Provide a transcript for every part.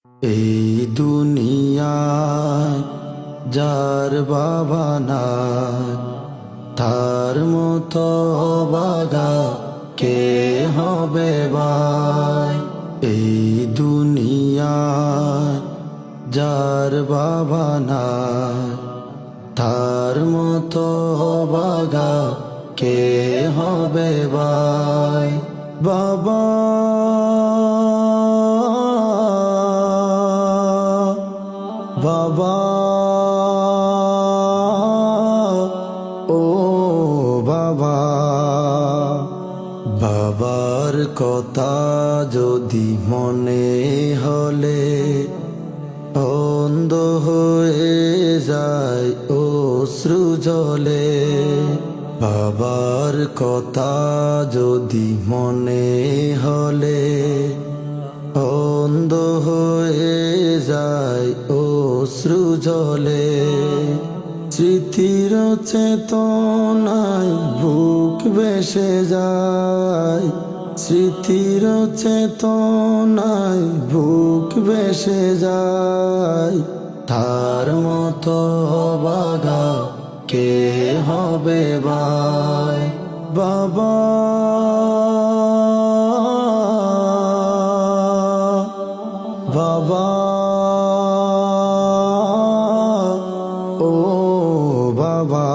এই দুনিয়ায় যার বাবা নাই তার মতো বাগা কে হবে ভাই। এই দুনিয়ায় যার বাবা নাই তার মতো বাগা কে হবে ভাই। বাবা বাবা ও বাবা, বাবার কথা যদি মনে হলে অন্ধ হয়ে যায় অশ্রু জলে। বাবার কথা যদি মনে হলে অন্ধ হয়ে যায় অশ্রু জলে। স্মৃতির চেতনায় বুক ভেসে যায়, স্মৃতির চেতনায় বুক ভেসে যায়। তার মতো বাগা কে হবে ভাই। বাবা বাবা ও বাবা,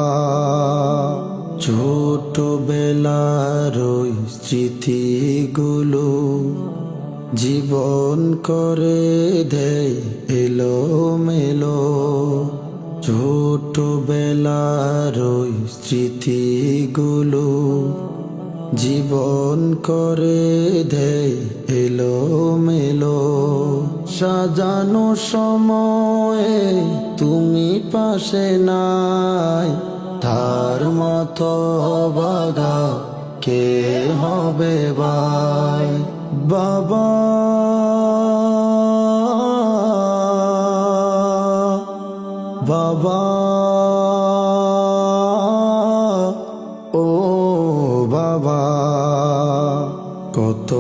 ছোটবেলার ওই স্মৃতিগুলো জীবন করে দেয় এলোমেলো। ছোটবেলার ওই স্মৃতিগুলো জীবন করে দেয় এলোমেলো। সাজানো সময়ে তুমি পাশে নাই, তার মতো বাগা কে হবে ভাই। বাবা বাবা ও বাবা, কত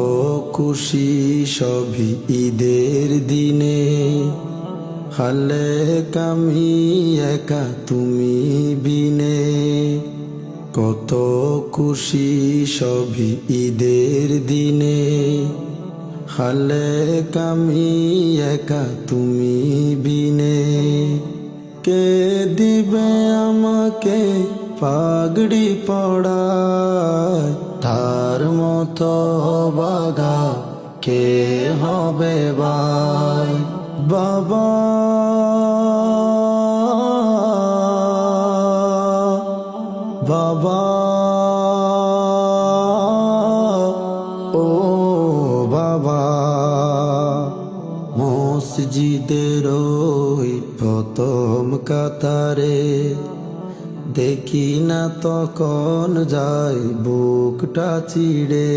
খুশি সবই ঈদের দিনে, হালে কামি একা তুমি বিনে। কত খুশি সবই ঈদের দিনে, হালে কামি একা তুমি বিনে। কে দিবে আমাকে পাগড়ি পড়ায়, তার মতো বাগা কে হবে ভাই। বাবা বাবা ও বাবা, মসজিদের ওই প্রথম কাতারে দেখি না তখন যাই বুকটা চিড়ে।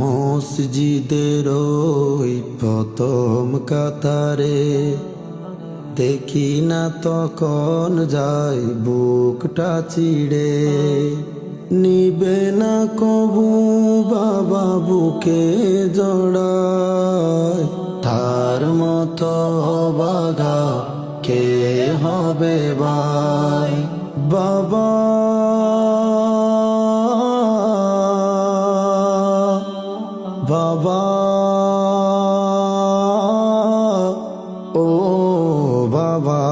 মসজিদের ওই প্রথম কাতারে দেখি না তখন যাই বুকটা চিড়ে। নিবে না কবু বাবা বুকে জড়ায়, তার মতো বাগা কে হবে ভাই। বাবা বাবা ও বাবা।